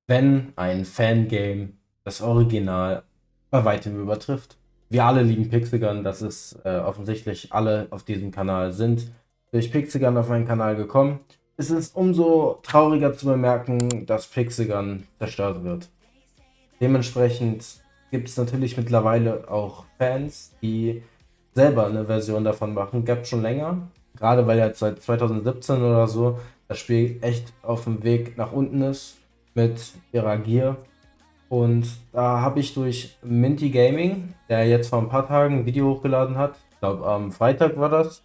wenn ein Fangame das Original bei weitem übertrifft. Wir alle lieben Pixelgun, das ist offensichtlich alle auf diesem Kanal sind durch Pixelgun auf meinen Kanal gekommen. Es ist umso trauriger zu bemerken, dass Pixelgun zerstört wird. Dementsprechend gibt es natürlich mittlerweile auch Fans, die selber eine Version davon machen. Gab schon länger, gerade weil jetzt seit 2017 oder so das Spiel echt auf dem Weg nach unten ist mit ihrer Gear. Und da habe ich durch Minty Gaming, der jetzt vor ein paar Tagen ein Video hochgeladen hat, ich glaube am Freitag war das,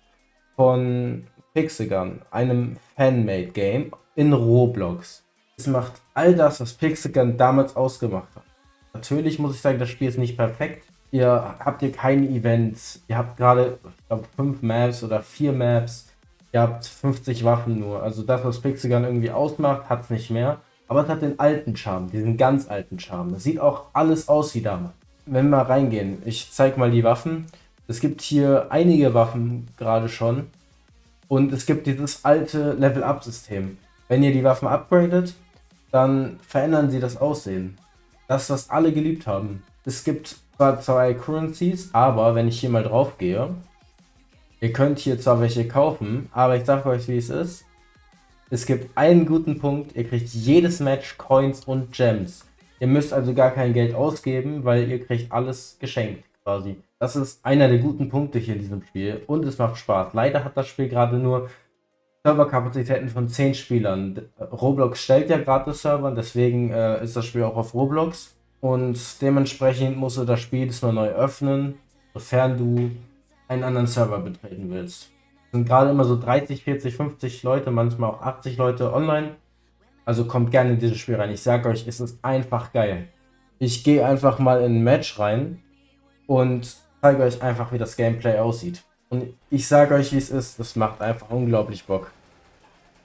von Pixelgun, einem Fanmade-Game in Roblox. Es macht all das, was Pixelgun damals ausgemacht hat. Natürlich muss ich sagen, das Spiel ist nicht perfekt. Ihr habt hier keine Events. Ihr habt gerade, ich glaube, 5 Maps oder 4 Maps. Ihr habt 50 Waffen nur. Also das, was Pixelgun irgendwie ausmacht, hat es nicht mehr. Aber es hat den alten Charme, diesen ganz alten Charme. Es sieht auch alles aus wie damals. Wenn wir mal reingehen, ich zeige mal die Waffen. Es gibt hier einige Waffen gerade schon. Und es gibt dieses alte Level-Up-System. Wenn ihr die Waffen upgradet, dann verändern sie das Aussehen. Das, was alle geliebt haben. Es gibt zwar 2 Currencies, aber wenn ich hier mal drauf gehe, ihr könnt hier zwar welche kaufen, aber ich sage euch, wie es ist. Es gibt einen guten Punkt, ihr kriegt jedes Match Coins und Gems. Ihr müsst also gar kein Geld ausgeben, weil ihr kriegt alles geschenkt quasi. Das ist einer der guten Punkte hier in diesem Spiel und es macht Spaß. Leider hat das Spiel gerade nur Serverkapazitäten von 10 Spielern. Roblox stellt ja gratis Server, deswegen ist das Spiel auch auf Roblox. Und dementsprechend musst du das Spiel diesmal neu öffnen, sofern du einen anderen Server betreten willst. Es sind gerade immer so 30, 40, 50 Leute, manchmal auch 80 Leute online. Also kommt gerne in dieses Spiel rein. Ich sage euch, es ist einfach geil. Ich gehe einfach mal in ein Match rein und zeige euch einfach, wie das Gameplay aussieht. Und ich sage euch, wie es ist, das macht einfach unglaublich Bock.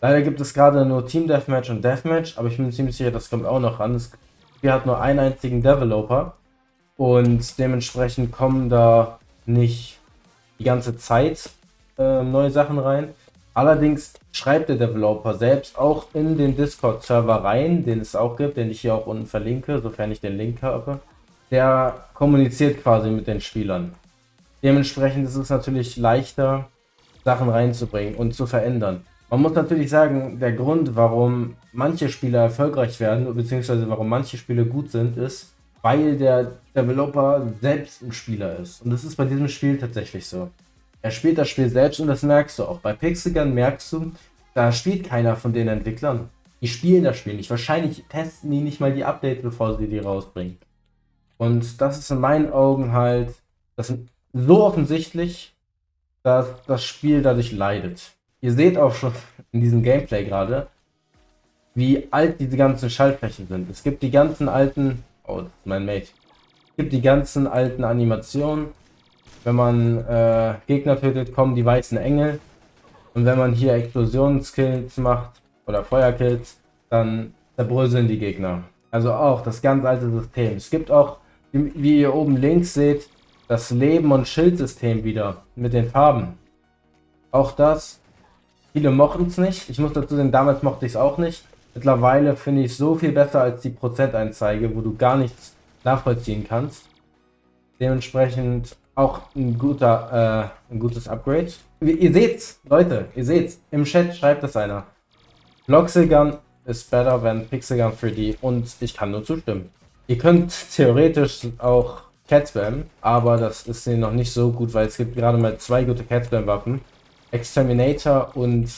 Leider gibt es gerade nur Team Deathmatch und Deathmatch, aber ich bin ziemlich sicher, das kommt auch noch ran. Das Spiel hat nur einen einzigen Developer und dementsprechend kommen da nicht die ganze Zeit neue Sachen rein. Allerdings schreibt der Developer selbst auch in den Discord-Server rein, den es auch gibt, den ich hier auch unten verlinke, sofern ich den Link habe. Der kommuniziert quasi mit den Spielern. Dementsprechend ist es natürlich leichter, Sachen reinzubringen und zu verändern. Man muss natürlich sagen, der Grund, warum manche Spiele erfolgreich werden, beziehungsweise warum manche Spiele gut sind, ist, weil der Developer selbst ein Spieler ist. Und das ist bei diesem Spiel tatsächlich so. Er spielt das Spiel selbst und das merkst du auch. Bei Pixelgun merkst du, da spielt keiner von den Entwicklern. Die spielen das Spiel nicht. Wahrscheinlich testen die nicht mal die Updates, bevor sie die rausbringen. Und das ist in meinen Augen halt das so offensichtlich, dass das Spiel dadurch leidet. Ihr seht auch schon in diesem Gameplay gerade, wie alt diese ganzen Schaltflächen sind. Es gibt die ganzen alten, oh, das ist mein Mate. Es gibt die ganzen alten Animationen. Wenn man Gegner tötet, kommen die weißen Engel. Und wenn man hier Explosionskills macht oder Feuerkills, dann zerbröseln die Gegner. Also auch das ganz alte System. Es gibt auch, wie ihr oben links seht, das Leben- und Schildsystem wieder mit den Farben. Auch das, viele mochten es nicht. Ich muss dazu sagen, damals mochte ich es auch nicht. Mittlerweile finde ich es so viel besser als die Prozenteinzeige, wo du gar nichts nachvollziehen kannst. Dementsprechend auch ein gutes Upgrade. Ihr seht's, Leute, ihr seht's. Im Chat schreibt es einer. Pixelgun is better than Pixelgun 3D und ich kann nur zustimmen. Ihr könnt theoretisch auch Cat Spam, aber das ist noch nicht so gut, weil es gibt gerade mal 2 gute Cat Spam Waffen. Exterminator und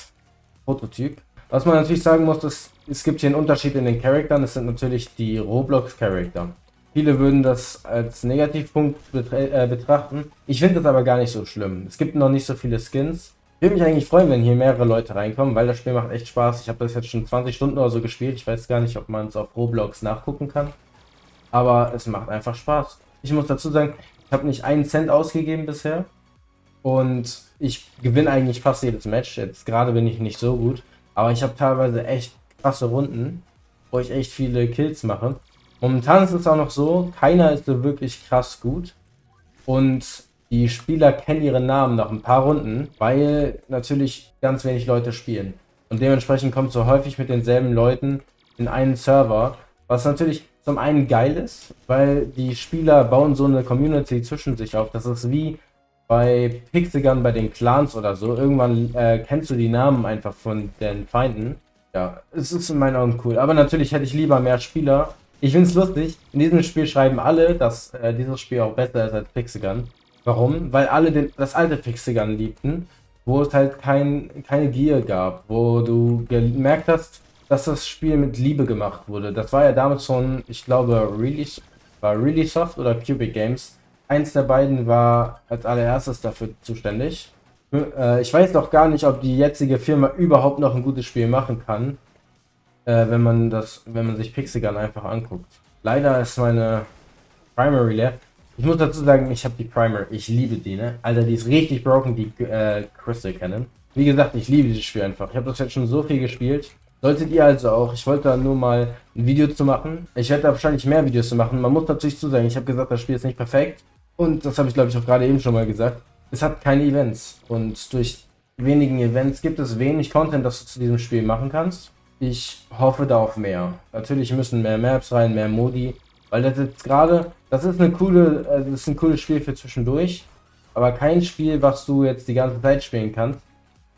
Prototyp. Was man natürlich sagen muss, ist, es gibt hier einen Unterschied in den Charakteren. Das sind natürlich die Roblox-Charakter. Viele würden das als Negativpunkt betrachten. Ich finde das aber gar nicht so schlimm. Es gibt noch nicht so viele Skins. Ich würde mich eigentlich freuen, wenn hier mehrere Leute reinkommen, weil das Spiel macht echt Spaß. Ich habe das jetzt schon 20 Stunden oder so gespielt. Ich weiß gar nicht, ob man es auf Roblox nachgucken kann. Aber es macht einfach Spaß. Ich muss dazu sagen, ich habe nicht einen Cent ausgegeben bisher. Und ich gewinne eigentlich fast jedes Match. Jetzt gerade bin ich nicht so gut. Aber ich habe teilweise echt krasse Runden, wo ich echt viele Kills mache. Momentan ist es auch noch so, keiner ist so wirklich krass gut. Und die Spieler kennen ihre Namen nach ein paar Runden, weil natürlich ganz wenig Leute spielen. Und dementsprechend kommt so häufig mit denselben Leuten in einen Server. Was natürlich zum einen geil ist, weil die Spieler bauen so eine Community zwischen sich auf. Das ist wie bei Pixelgun, bei den Clans oder so. Irgendwann kennst du die Namen einfach von den Feinden. Ja, es ist in meinen Augen cool. Aber natürlich hätte ich lieber mehr Spieler. Ich finde es lustig, in diesem Spiel schreiben alle, dass dieses Spiel auch besser ist als Pixelgun. Warum? Weil alle das alte Pixelgun liebten, wo es halt keine Gier gab, wo du gemerkt hast, dass das Spiel mit Liebe gemacht wurde. Das war ja damals schon, ich glaube, Really Soft oder Cubic Games. Eins der beiden war als allererstes dafür zuständig. Ich weiß doch gar nicht, ob die jetzige Firma überhaupt noch ein gutes Spiel machen kann, wenn man sich Pixelgun einfach anguckt. Leider ist meine Primary leer. Ich muss dazu sagen, ich habe die Primary, ich liebe die, ne? Alter, die ist richtig broken, die Crystal Cannon. Wie gesagt, ich liebe dieses Spiel einfach. Ich habe das jetzt schon so viel gespielt. Solltet ihr also auch. Ich wollte da nur mal ein Video zu machen. Ich werde da wahrscheinlich mehr Videos zu machen. Man muss natürlich zu sagen, ich habe gesagt, das Spiel ist nicht perfekt. Und das habe ich, glaube ich, auch gerade eben schon mal gesagt. Es hat keine Events. Und durch die wenigen Events gibt es wenig Content, das du zu diesem Spiel machen kannst. Ich hoffe da auf mehr. Natürlich müssen mehr Maps rein, mehr Modi. Weil das jetzt gerade, das ist das ist ein cooles Spiel für zwischendurch. Aber kein Spiel, was du jetzt die ganze Zeit spielen kannst.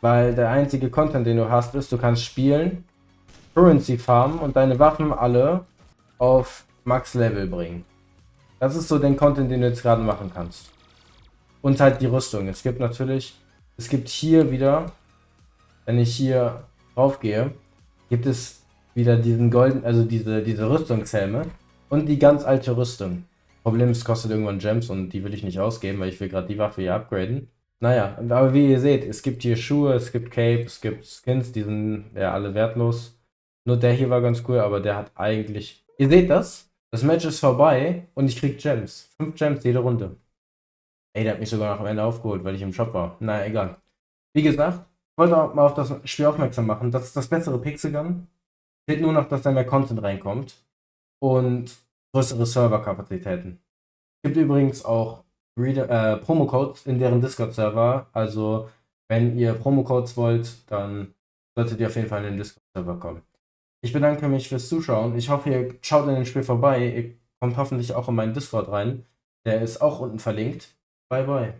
Weil der einzige Content, den du hast, ist, du kannst spielen, Currency farmen und deine Waffen alle auf Max Level bringen. Das ist so den Content, den du jetzt gerade machen kannst. Und halt die Rüstung. Es gibt hier wieder, wenn ich hier drauf gehe, gibt es wieder diesen also diese Rüstungshelme und die ganz alte Rüstung. Problem ist, es kostet irgendwann Gems und die will ich nicht ausgeben, weil ich will gerade die Waffe hier upgraden. Naja, aber wie ihr seht, es gibt hier Schuhe, es gibt Cape, es gibt Skins, die sind ja alle wertlos. Nur der hier war ganz cool, aber der hat eigentlich. Ihr seht das? Das Match ist vorbei und ich krieg Gems. 5 Gems jede Runde. Ey, der hat mich sogar noch am Ende aufgeholt, weil ich im Shop war. Naja, egal. Wie gesagt, ich wollte auch mal auf das Spiel aufmerksam machen. Das ist das bessere Pixelgun. Fehlt nur noch, dass da mehr Content reinkommt. Und größere Serverkapazitäten. Es gibt übrigens auch Promo-Codes in deren Discord-Server. Also, wenn ihr Promo-Codes wollt, dann solltet ihr auf jeden Fall in den Discord-Server kommen. Ich bedanke mich fürs Zuschauen. Ich hoffe, ihr schaut in dem Spiel vorbei. Ihr kommt hoffentlich auch in meinen Discord rein. Der ist auch unten verlinkt. Bye, bye.